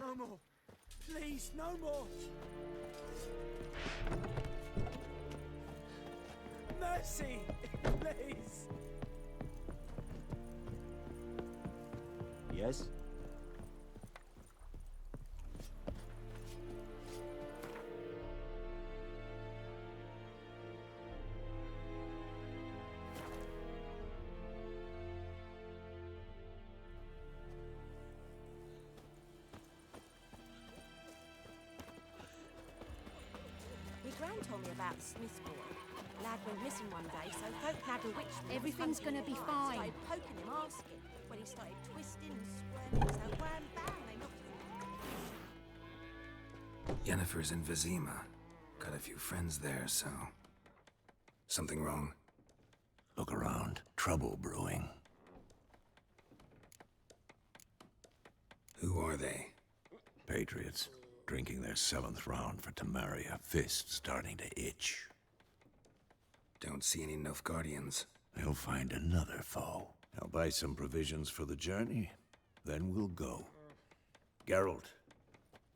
No more. Please, no more. Mercy, please. Yes? Gran told me about Smith's boy. Lad went missing one day, so folk had a witch. Everything's gonna be fine. Started poking him, asking. When he started twisting and squirming, so wham bam, they knocked him. Yennefer's in Vizima. Got a few friends there, so... Something wrong? Look around. Trouble brewing. Who are they? Patriots. Drinking their 7th round for Temeria. Fist starting to itch. Don't see any Nilfgaardians. They'll find another foe. I'll buy some provisions for the journey. Then we'll go. Geralt,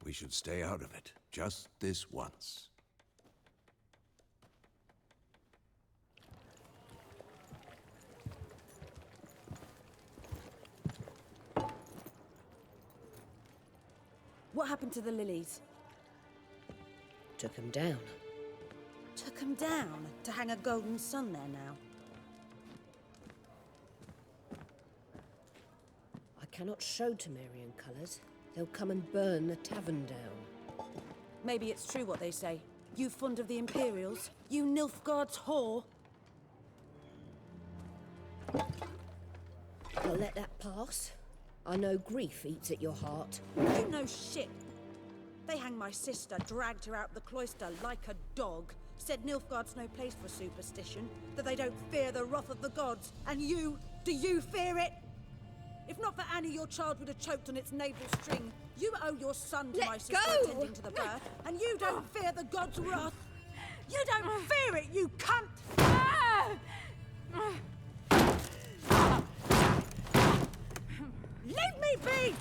we should stay out of it. Just this once. What happened to the lilies? Took him down. Took them down to hang a golden sun there now. I cannot show Temerian colours. They'll come and burn the tavern down. Maybe it's true what they say. You fond of the Imperials? You Nilfgaard's whore? I'll let that pass. I know grief eats at your heart. You know shit. They hanged my sister, dragged her out the cloister like a dog. Said Nilfgaard's no place for superstition, that they don't fear the wrath of the gods. And you, do you fear it? If not for Annie, your child would have choked on its navel string. You owe your son to my sister attending to the birth, and you don't fear the gods' wrath. You don't fear it, you cunt! Leave me be!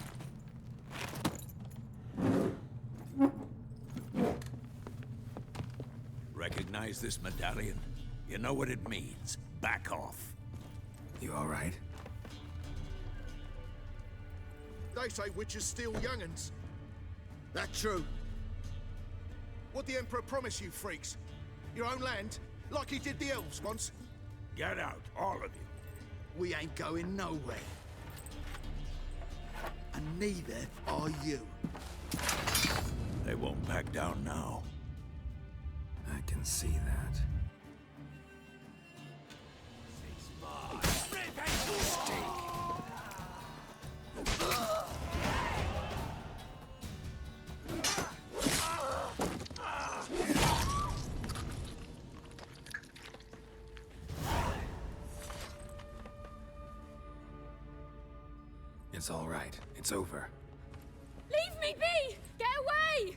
Recognize this medallion? You know what it means. Back off. You all right? They say witches steal young'uns. That true? What the Emperor promise you, freaks? Your own land? Like he did the elves once? Get out, all of you. We ain't going nowhere. And neither are you. They won't back down now. I can see that. Mistake. It's all right. It's over. Leave me be! Get away!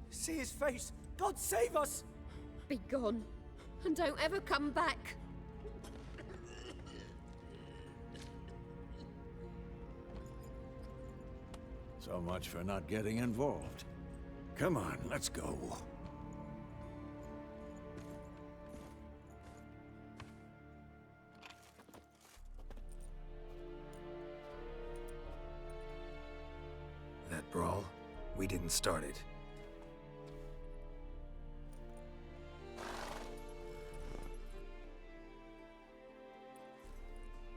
See his face. God save us! Be gone. And don't ever come back. So much for not getting involved. Come on, let's go. That brawl, we didn't start it.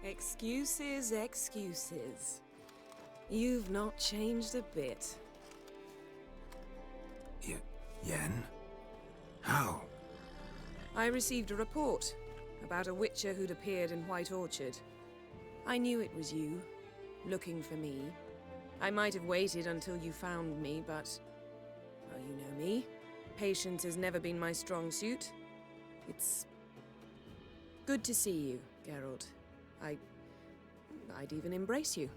Excuses, excuses. You've not changed a bit. Yen? How? I received a report about a witcher who'd appeared in White Orchard. I knew it was you, looking for me. I might have waited until you found me, but... well, you know me. Patience has never been my strong suit. It's... good to see you, Geralt. I'd even embrace you.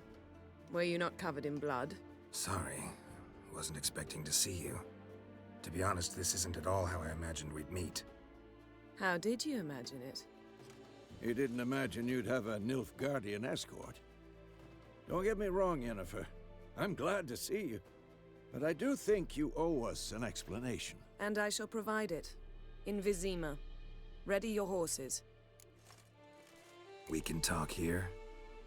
Were you not covered in blood? Sorry. Wasn't expecting to see you. To be honest, this isn't at all how I imagined we'd meet. How did you imagine it? You didn't imagine you'd have a Nilfgaardian escort. Don't get me wrong, Yennefer. I'm glad to see you. But I do think you owe us an explanation. And I shall provide it. In Vizima. Ready your horses. We can talk here.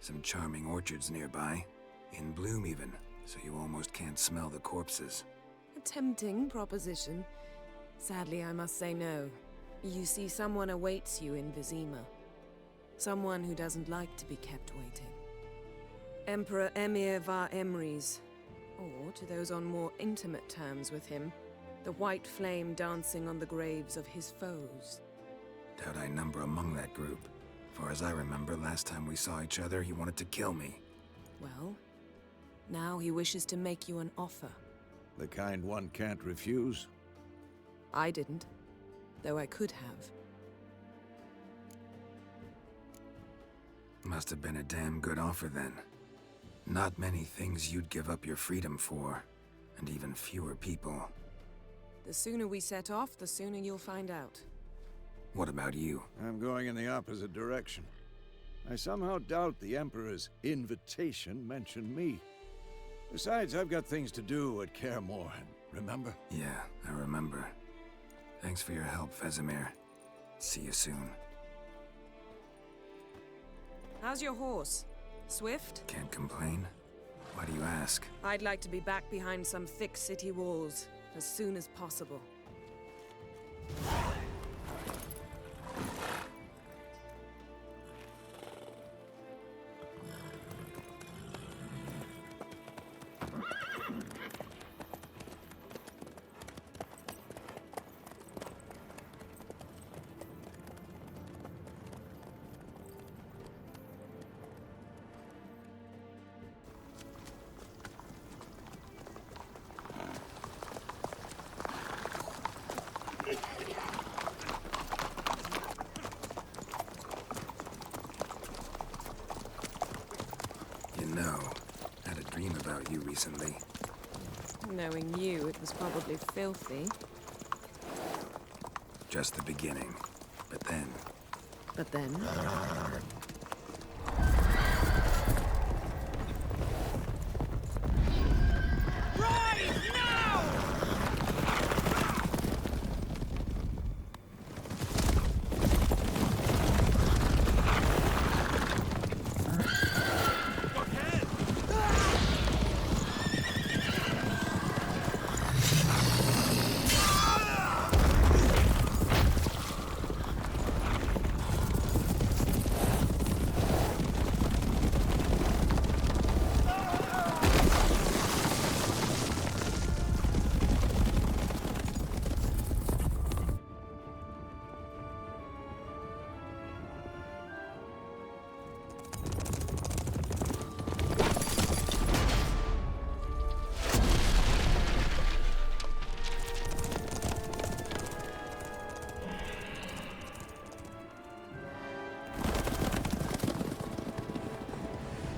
Some charming orchards nearby. In bloom even, so you almost can't smell the corpses. A tempting proposition. Sadly, I must say no. You see, someone awaits you in Vizima. Someone who doesn't like to be kept waiting. Emperor Emir var Emrys. Or, to those on more intimate terms with him, the white flame dancing on the graves of his foes. Doubt I number among that group. Far as I remember, last time we saw each other, he wanted to kill me. Well, now he wishes to make you an offer. The kind one can't refuse? I didn't, though I could have. Must have been a damn good offer then. Not many things you'd give up your freedom for, and even fewer people. The sooner we set off, the sooner you'll find out. What about you? I'm going in the opposite direction. I somehow doubt the Emperor's invitation mentioned me. Besides, I've got things to do at Kaer Morhen, remember? Yeah, I remember. Thanks for your help, Vesemir. See you soon. How's your horse? Swift? Can't complain. Why do you ask? I'd like to be back behind some thick city walls, as soon as possible. You know, I had a dream about you recently. Knowing you, it was probably filthy. Just the beginning. But then... But then...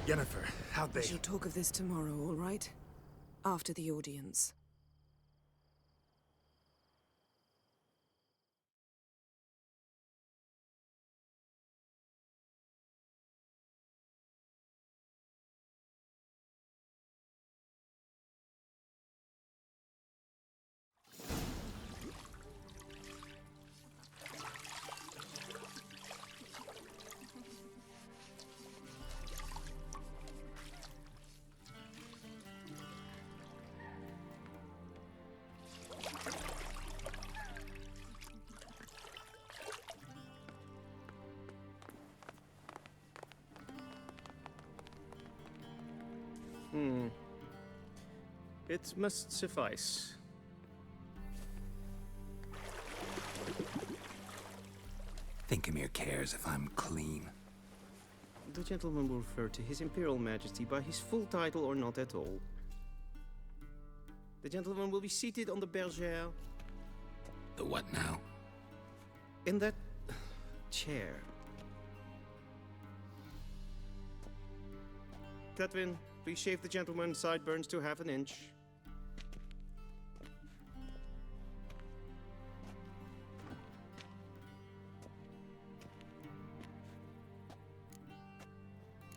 Yennefer, how'd We shall talk of this tomorrow, all right? After the audience. It must suffice. Think Emir cares if I'm clean. The gentleman will refer to His Imperial Majesty by his full title or not at all. The gentleman will be seated on the bergère. The what now? In that chair. Cletwin, please shave the gentleman's sideburns to half an inch.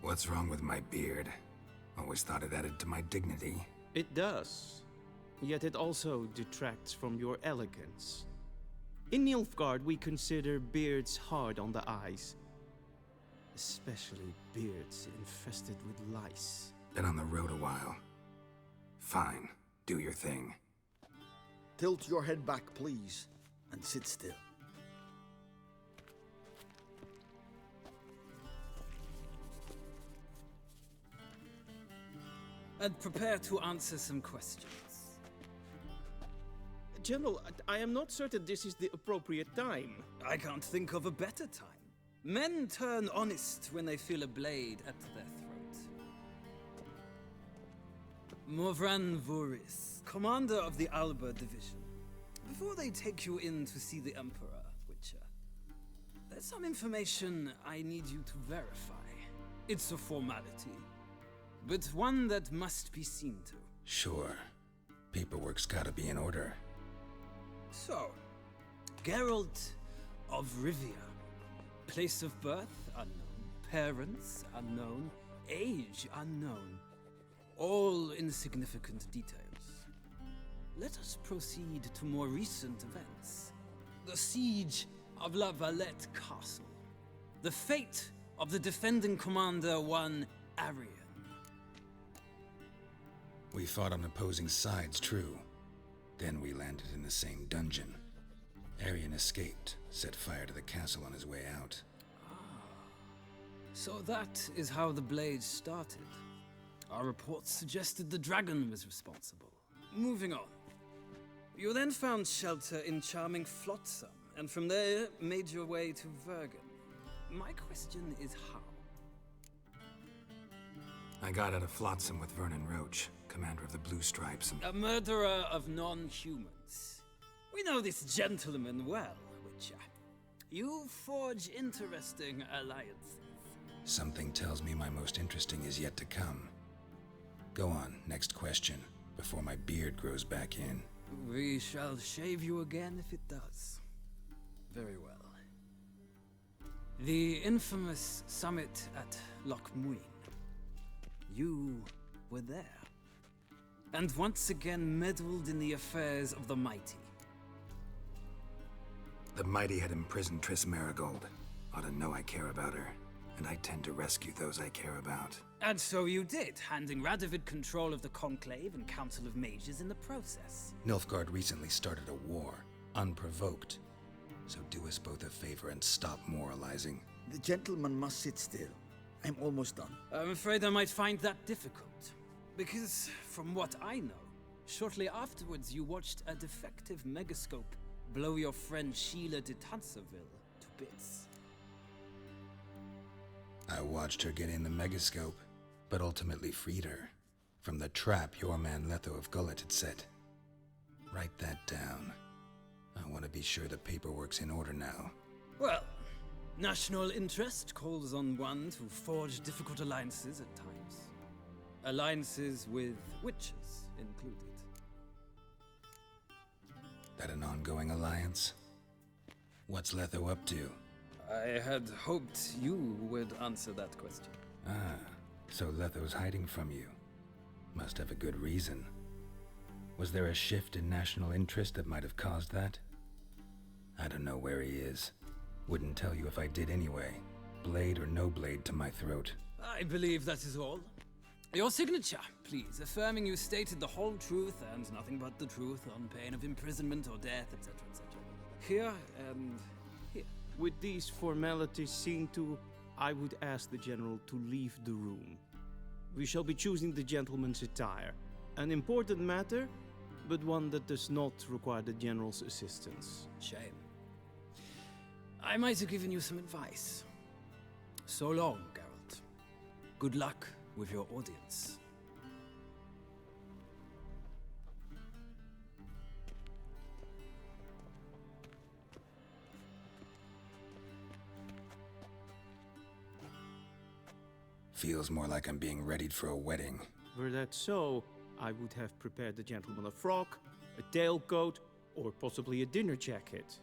What's wrong with my beard? Always thought it added to my dignity. It does. Yet it also detracts from your elegance. In Nilfgaard, we consider beards hard on the eyes. Especially beards infested with lice. Been on the road a while. Fine, do your thing. Tilt your head back, please, and sit still. And prepare to answer some questions. General, I am not certain this is the appropriate time. I can't think of a better time. Men turn honest when they feel a blade at their throat. Morvran Voris, commander of the Alba Division. Before they take you in to see the Emperor, Witcher, there's some information I need you to verify. It's a formality, but one that must be seen to. Sure. Paperwork's gotta be in order. So, Geralt of Rivia. Place of birth unknown. Parents unknown. Age unknown. All insignificant details. Let us proceed to more recent events. The siege of La Valette Castle. The fate of the defending commander, one Arian. We fought on opposing sides, true. Then we landed in the same dungeon. Arian escaped, set fire to the castle on his way out. So that is how the Blade started. Our reports suggested the dragon was responsible. Moving on. You then found shelter in charming Flotsam, and from there made your way to Vergen. My question is how? I got out of Flotsam with Vernon Roach, commander of the Blue Stripes, and... A murderer of non-humans. We know this gentleman well, Witcher. You forge interesting alliances. Something tells me my most interesting is yet to come. Go on, next question, before my beard grows back in. We shall shave you again if it does. Very well. The infamous summit at Loch Muin. You were there. And once again meddled in the affairs of the mighty. The mighty had imprisoned Triss Marigold. Ought to know I care about her, and I tend to rescue those I care about. And so you did, handing Radovid control of the Conclave and Council of Mages in the process. Nilfgaard recently started a war, unprovoked. So do us both a favor and stop moralizing. The gentleman must sit still. I'm almost done. I'm afraid I might find that difficult. Because, from what I know, shortly afterwards you watched a defective megascope blow your friend Sheila de Tanserville to bits. I watched her get in the megascope, but ultimately freed her from the trap your man Letho of Gullet had set. Write that down. I want to be sure the paperwork's in order now. Well, national interest calls on one to forge difficult alliances at times. Alliances with witches included. That an ongoing alliance? What's Letho up to? I had hoped you would answer that question. Ah, so Letho's hiding from you. Must have a good reason. Was there a shift in national interest that might have caused that? I don't know where he is. Wouldn't tell you if I did anyway. Blade or no blade to my throat. I believe that is all. Your signature, please, affirming you stated the whole truth and nothing but the truth on pain of imprisonment or death, etc., etc. Here and here. With these formalities seen to, I would ask the General to leave the room. We shall be choosing the gentleman's attire. An important matter, but one that does not require the General's assistance. Shame. I might have given you some advice. So long, Geralt. Good luck with your audience. Feels more like I'm being readied for a wedding. Were that so, I would have prepared the gentleman a frock, a tailcoat, or possibly a dinner jacket.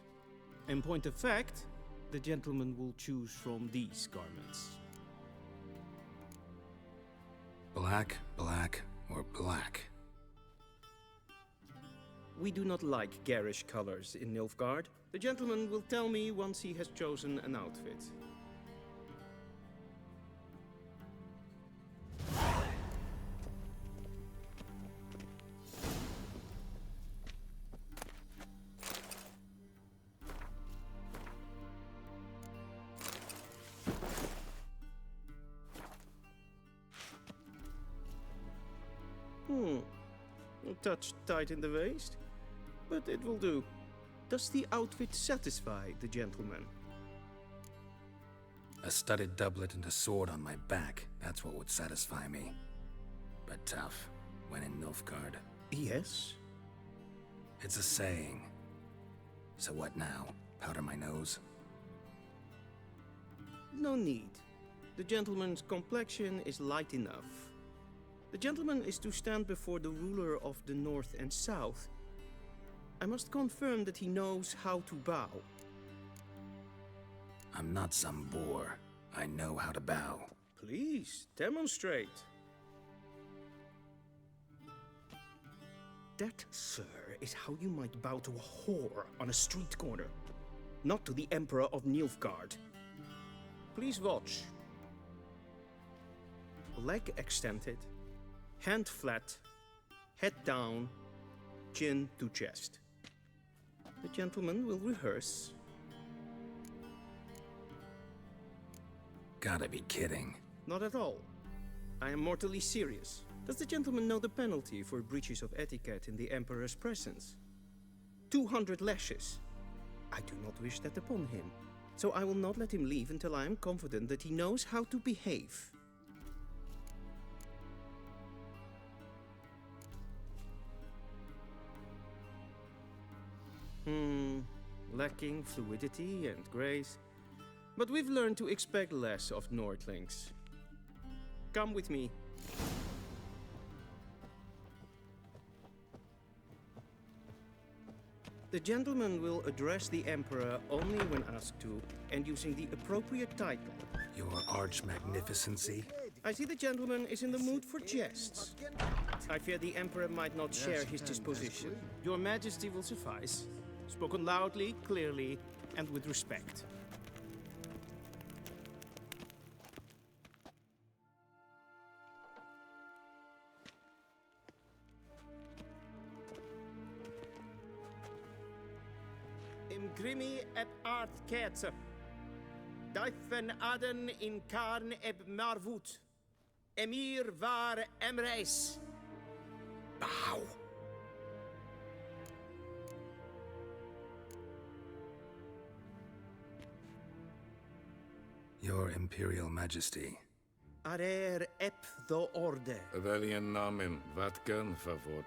In point of fact, the gentleman will choose from these garments. black, black, or black? We do not like garish colors in Nilfgaard. The gentleman will tell me once he has chosen an outfit. A touch tight in the waist, but it will do. Does the outfit satisfy the gentleman? A studded doublet and a sword on my back, that's what would satisfy me. But tough, when in Nilfgaard. Yes? It's a saying. So what now? Powder my nose? No need. The gentleman's complexion is light enough. The gentleman is to stand before the ruler of the North and South. I must confirm that he knows how to bow. I'm not some boor. I know how to bow. Please, demonstrate. That, sir, is how you might bow to a whore on a street corner, not to the Emperor of Nilfgaard. Please watch. Leg extended, hand flat, head down, chin to chest. The gentleman will rehearse. Gotta be kidding. Not at all. I am mortally serious. Does the gentleman know the penalty for breaches of etiquette in the Emperor's presence? 200 lashes. I do not wish that upon him, so I will not let him leave until I am confident that he knows how to behave. Lacking fluidity and grace. But we've learned to expect less of Nordlings. Come with me. The gentleman will address the Emperor only when asked to, and using the appropriate title. Your Arch-Magnificency? I see the gentleman is in the mood for jests. I fear the Emperor might not share his disposition. Your Majesty will suffice. Spoken loudly, clearly, and with respect. Im grimi eb art ketzer. Daifen aden in karn eb marvut. Emir var emreis. Bow. Your Imperial Majesty. Arer ep the orde. Weljen namen, wat kan favort?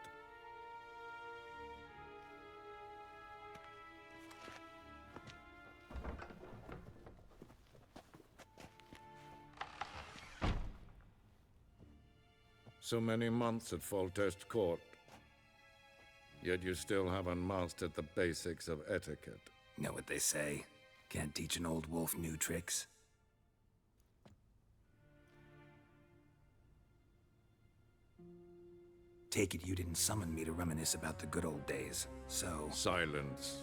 So many months at Foltest Court, yet you still haven't mastered the basics of etiquette. Know what they say? Can't teach an old wolf new tricks. Take it you didn't summon me to reminisce about the good old days, so... Silence.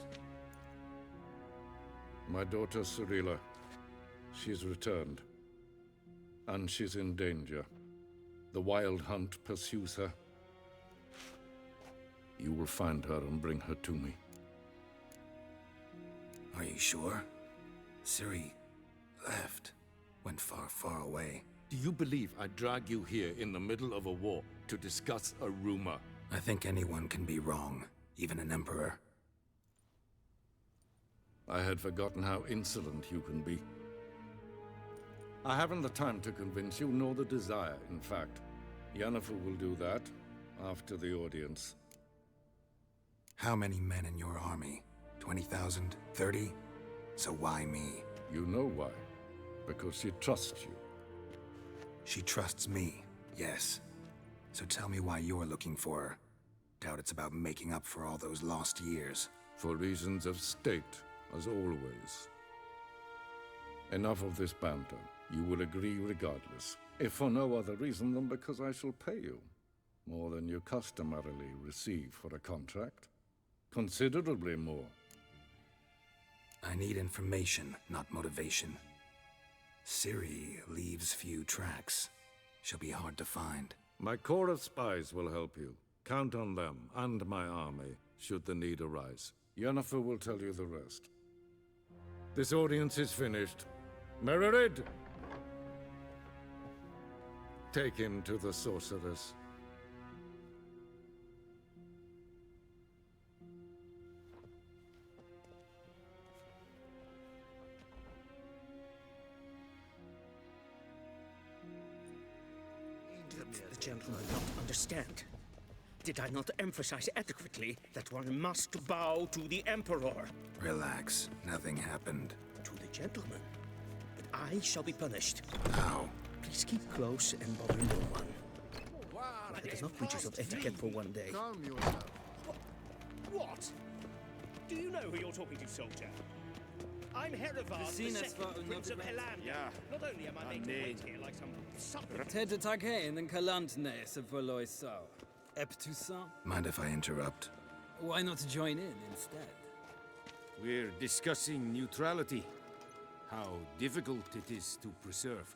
My daughter Cyrilla, she's returned. And she's in danger. The Wild Hunt pursues her. You will find her and bring her to me. Are you sure? Ciri left. Went far, far away. Do you believe I'd drag you here in the middle of a war to discuss a rumor? I think anyone can be wrong, even an emperor. I had forgotten how insolent you can be. I haven't the time to convince you, nor the desire, in fact. Yennefer will do that after the audience. How many men in your army? 20,000? 30? So why me? You know why. Because she trusts you. She trusts me, yes. So tell me why you're looking for her. Doubt it's about making up for all those lost years. For reasons of state, as always. Enough of this banter. You will agree regardless. if for no other reason than because I shall pay you. More than you customarily receive for a contract. Considerably more. I need information, not motivation. Ciri leaves few tracks. She'll be hard to find. My corps of spies will help you. Count on them, and my army, should the need arise. Yennefer will tell you the rest. This audience is finished. Mererid! Take him to the sorceress. The gentleman not understand. Did I not emphasize adequately that one must bow to the Emperor? Relax. Nothing happened. To the gentleman. But I shall be punished. How? Please keep close and bother no one. It is not breaches of etiquette for one day. Calm yourself. What? Do you know who you're talking to, soldier? I'm Herivard, the second Prince of Helan. Ja. Not only am I made to wait here like some supplicant. Tedde tag heen en kalantnes of Valoisau. Eptusan? Mind if I interrupt? Why not join in instead? We're discussing neutrality. How difficult it is to preserve.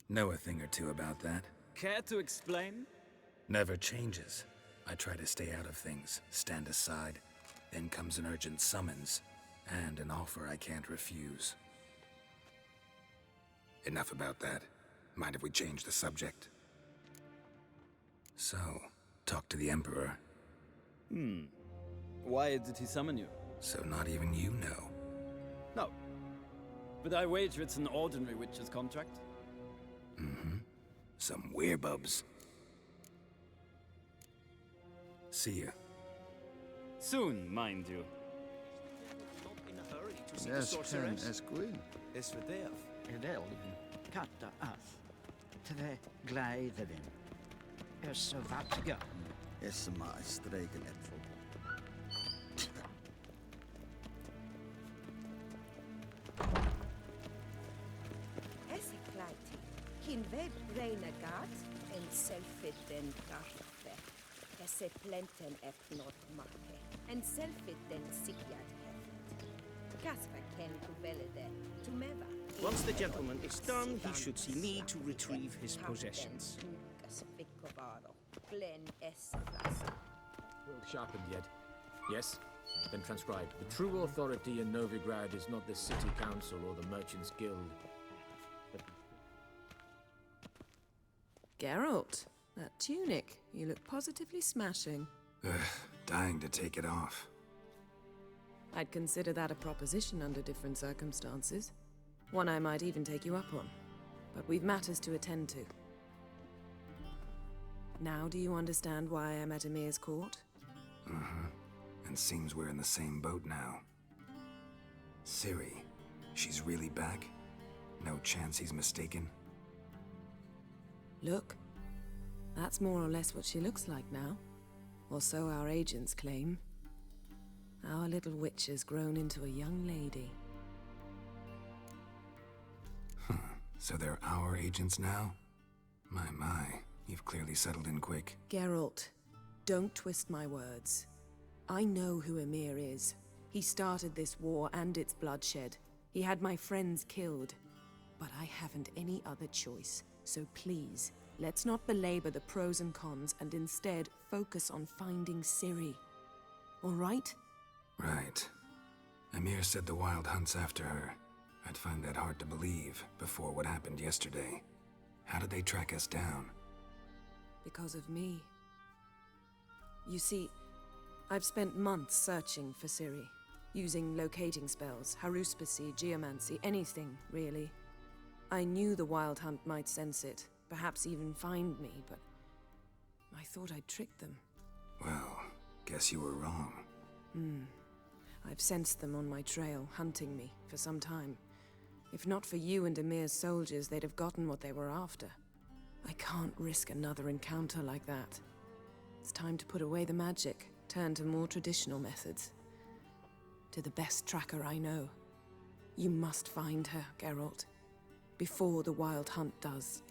Know a thing or two about that. Care to explain? Never changes. I try to stay out of things, stand aside. Then comes an urgent summons, and an offer I can't refuse. Enough about that. Mind if we change the subject? So, talk to the Emperor. Why did he summon you? So not even you know. No. But I wager it's an ordinary witch's contract. Mm-hmm. Some werebubs. See ya. Soon, mind you. Not in a hurry to see the Yes, sorceress. Ken, Esquin. Es verderf. Edelgen, katta ath. Tve gleideren. Så vattga. Esma streken etfel. Esseklaiti, kin ved renegat, en selfit den garfe. Esse plenten not makke, en selfit den sigjat heft. Gaspa ken kuvelede, tumeva. Once the gentleman is done, he should see me to retrieve his possessions. Well sharpened yet. Yes? Then transcribe. The true authority in Novigrad is not the city council or the merchants' guild. Geralt, that tunic. You look positively smashing. Dying to take it off. I'd consider that a proposition under different circumstances. One I might even take you up on. But we've matters to attend to. Now do you understand why I'm at Emir's court? Mm-hmm. And seems we're in the same boat now. Ciri, she's really back? No chance he's mistaken? Look. That's more or less what she looks like now. Or so our agents claim. Our little witch has grown into a young lady. So they're our agents now? My, you've clearly settled in quick. Geralt, don't twist my words. I know who Emir is. He started this war and its bloodshed. He had my friends killed. But I haven't any other choice. So please, let's not belabor the pros and cons and instead focus on finding Ciri. All right? Right. Emir said the Wild hunts after her. I'd find that hard to believe before what happened yesterday. How did they track us down? Because of me. You see, I've spent months searching for Ciri, using locating spells, haruspicy, geomancy, anything, really. I knew the Wild Hunt might sense it, perhaps even find me, but I thought I'd tricked them. Well, guess you were wrong. I've sensed them on my trail, hunting me, for some time. If not for you and Emir's soldiers, they'd have gotten what they were after. I can't risk another encounter like that. It's time to put away the magic, turn to more traditional methods. To the best tracker I know. You must find her, Geralt. Before the Wild Hunt does.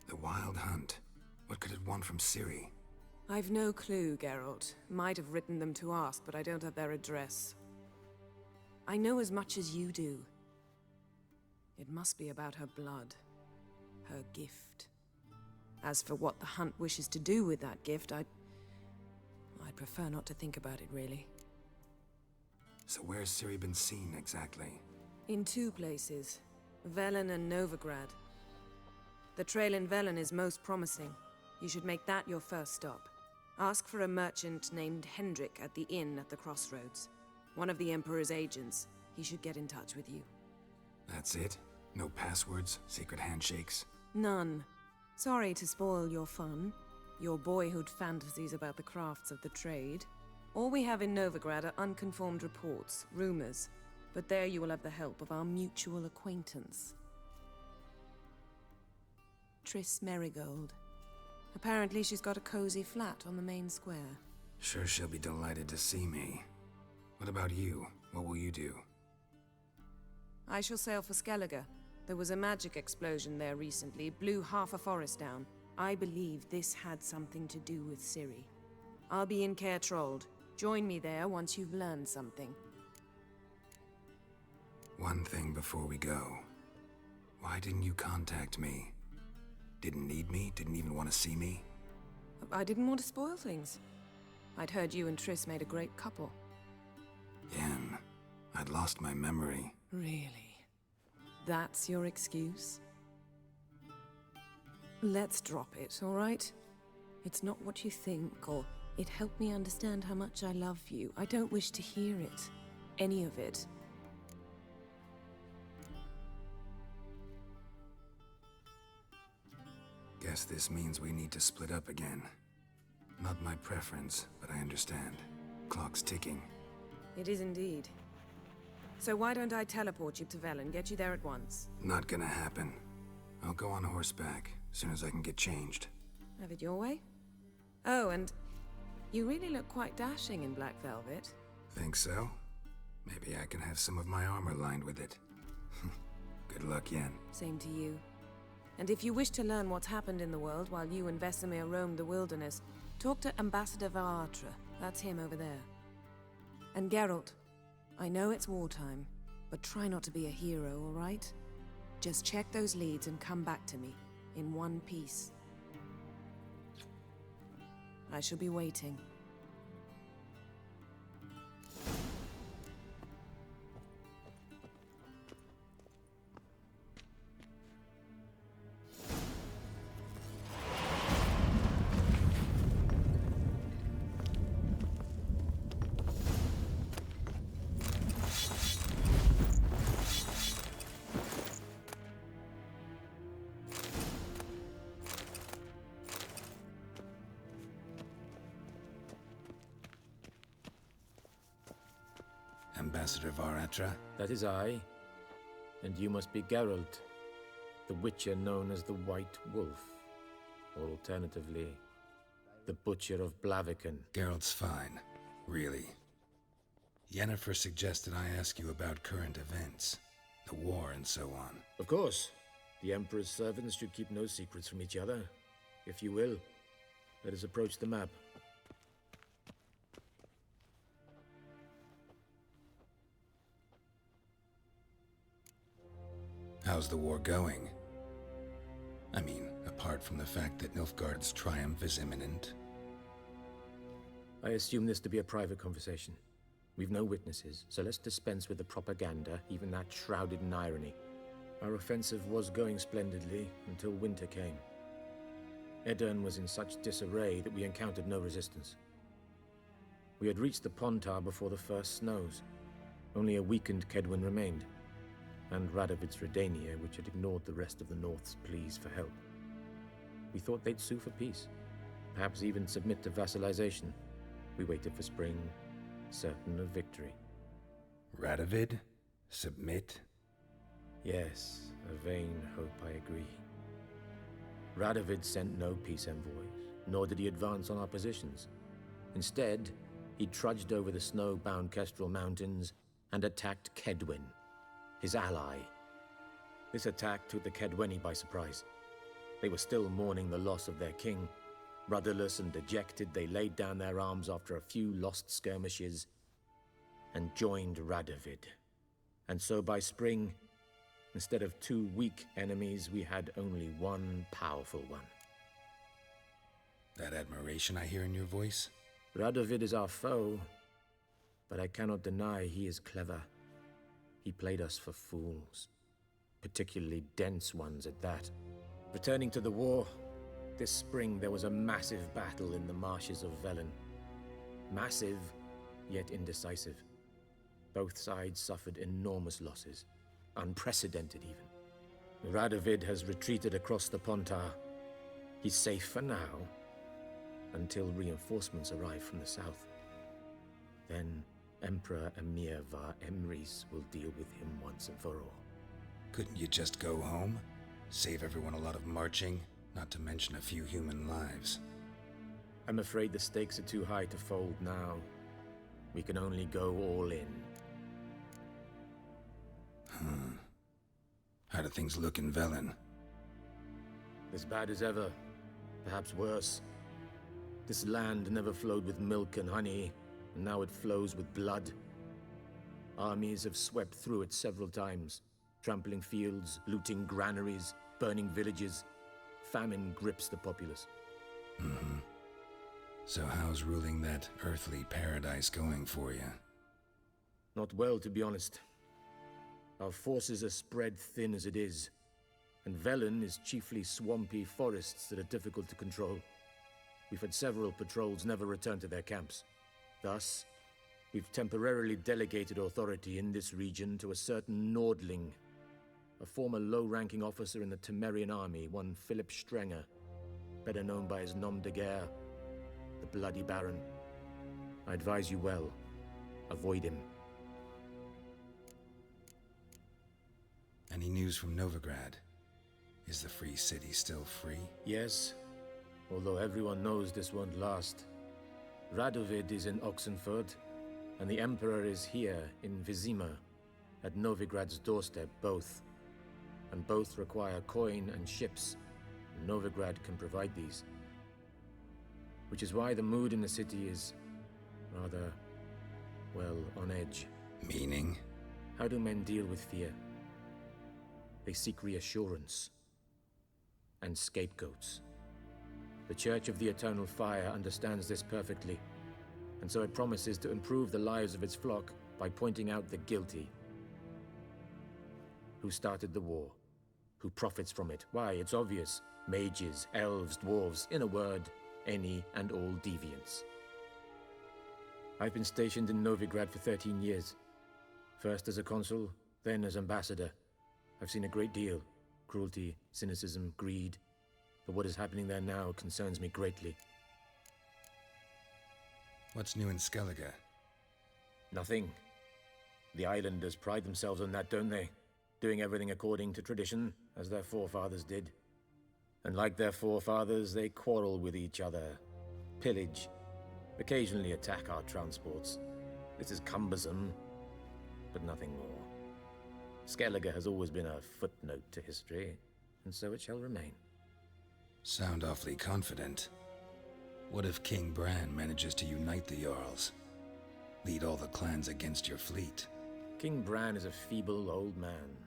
The Wild Hunt? What could it want from Ciri? I've no clue, Geralt. Might have written them to ask, but I don't have their address. I know as much as you do. It must be about her blood. Her gift. As for what the Hunt wishes to do with that gift, I'd prefer not to think about it, really. So where's Ciri been seen, exactly? In 2 places. Velen and Novigrad. The trail in Velen is most promising. You should make that your first stop. Ask for a merchant named Hendrik at the inn at the crossroads. One of the Emperor's agents. He should get in touch with you. That's it? No passwords? Secret handshakes? None. Sorry to spoil your fun. Your boyhood fantasies about the crafts of the trade. All we have in Novigrad are unconfirmed reports, rumors. But there you will have the help of our mutual acquaintance. Triss Merigold. Apparently she's got a cozy flat on the main square. Sure she'll be delighted to see me. What about you? What will you do? I shall sail for Skellige. There was a magic explosion there recently, blew half a forest down. I believe this had something to do with Ciri. I'll be in Caer Trolde. Join me there once you've learned something. One thing before we go. Why didn't you contact me? Didn't need me? Didn't even want to see me? I didn't want to spoil things. I'd heard you and Triss made a great couple. Yen, I'd lost my memory. Really? That's your excuse? Let's drop it, all right? It's not what you think, or it helped me understand how much I love you. I don't wish to hear it. Any of it. Guess this means we need to split up again. Not my preference, but I understand. Clock's ticking. It is indeed. So why don't I teleport you to Velen, get you there at once? Not gonna happen. I'll go on horseback, as soon as I can get changed. Have it your way? Oh, and you really look quite dashing in black velvet. Think so? Maybe I can have some of my armor lined with it. Good luck, Yen. Same to you. And if you wish to learn what's happened in the world while you and Vesemir roamed the wilderness, talk to Ambassador Varatra. That's him over there. And Geralt, I know it's wartime, but try not to be a hero, all right? Just check those leads and come back to me, in one piece. I shall be waiting. Ambassador Varatra? That is I. And you must be Geralt, the Witcher known as the White Wolf. Or alternatively, the Butcher of Blaviken. Geralt's fine. Really. Yennefer suggested I ask you about current events. The war and so on. Of course. The Emperor's servants should keep no secrets from each other. If you will, let us approach the map. How's the war going? I mean, apart from the fact that Nilfgaard's triumph is imminent. I assume this to be a private conversation. We've no witnesses, so let's dispense with the propaganda, even that shrouded in irony. Our offensive was going splendidly until winter came. Edirn was in such disarray that we encountered no resistance. We had reached the Pontar before the first snows. Only a weakened Kedwin remained, and Radovid's Redania, which had ignored the rest of the North's pleas for help. We thought they'd sue for peace, perhaps even submit to vassalization. We waited for spring, certain of victory. Radovid? Submit? Yes, a vain hope, I agree. Radovid sent no peace envoys, nor did he advance on our positions. Instead, he trudged over the snow-bound Kestrel Mountains and attacked Kedwin, his ally, This attack took the Kedweni by surprise. They were still mourning the loss of their king. Rudderless and dejected, they laid down their arms after a few lost skirmishes and joined Radovid. And so by spring, instead of 2 weak enemies, we had only one powerful one. That admiration I hear in your voice? Radovid is our foe, but I cannot deny he is clever. He played us for fools, particularly dense ones at that. Returning to the war, this spring there was a massive battle in the marshes of Velen. Massive, yet indecisive. Both sides suffered enormous losses, unprecedented even. Radovid has retreated across the Pontar. He's safe for now, until reinforcements arrive from the south. Then Emperor Emir var Emrys will deal with him once and for all. Couldn't you just go home? Save everyone a lot of marching, not to mention a few human lives. I'm afraid the stakes are too high to fold now. We can only go all in. How do things look in Velen? As bad as ever, perhaps worse. This land never flowed with milk and honey, and now it flows with blood. Armies have swept through it several times, trampling fields, looting granaries, burning villages. Famine grips the populace. So how's ruling that earthly paradise going for you? Not well, to be honest. Our forces are spread thin as it is, and Velen is chiefly swampy forests that are difficult to control. We've had several patrols never return to their camps. Thus, we've temporarily delegated authority in this region to a certain Nordling, a former low-ranking officer in the Temerian army, one Philip Strenger, better known by his nom de guerre, the Bloody Baron. I advise you well. Avoid him. Any news from Novigrad? Is the free city still free? Yes, although everyone knows this won't last. Radovid is in Oxenford, and the Emperor is here in Vizima, at Novigrad's doorstep, both. And both require coin and ships. Novigrad can provide these. Which is why the mood in the city is rather, well, on edge. Meaning? How do men deal with fear? They seek reassurance and scapegoats. The Church of the Eternal Fire understands this perfectly, and so it promises to improve the lives of its flock by pointing out the guilty. Who started the war? Who profits from it? Why, it's obvious. Mages, elves, dwarves, in a word, any and all deviants. I've been stationed in Novigrad for 13 years. First as a consul, then as ambassador. I've seen a great deal. Cruelty, cynicism, greed. But what is happening there now concerns me greatly. What's new in Skellige? Nothing. The islanders pride themselves on that, don't they? Doing everything according to tradition, as their forefathers did. And like their forefathers, they quarrel with each other, pillage, occasionally attack our transports. This is cumbersome, but nothing more. Skellige has always been a footnote to history, and so it shall remain. Sound awfully confident. What if King Bran manages to unite the Jarls? Lead all the clans against your fleet? King Bran is a feeble old man.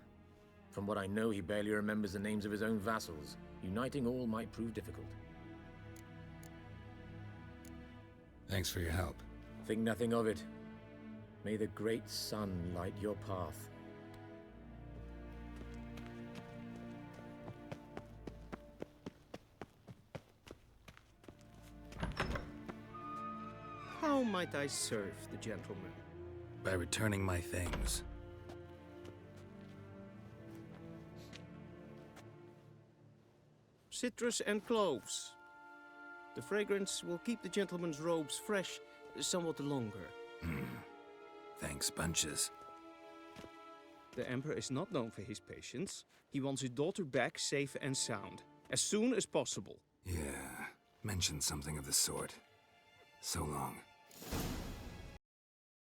From what I know, he barely remembers the names of his own vassals. Uniting all might prove difficult. Thanks for your help. Think nothing of it. May the great sun light your path. How might I serve the gentleman? By returning my things. Citrus and cloves. The fragrance will keep the gentleman's robes fresh somewhat longer. Thanks, bunches. The Emperor is not known for his patience. He wants his daughter back safe and sound, as soon as possible. Yeah, mentioned something of the sort. So long.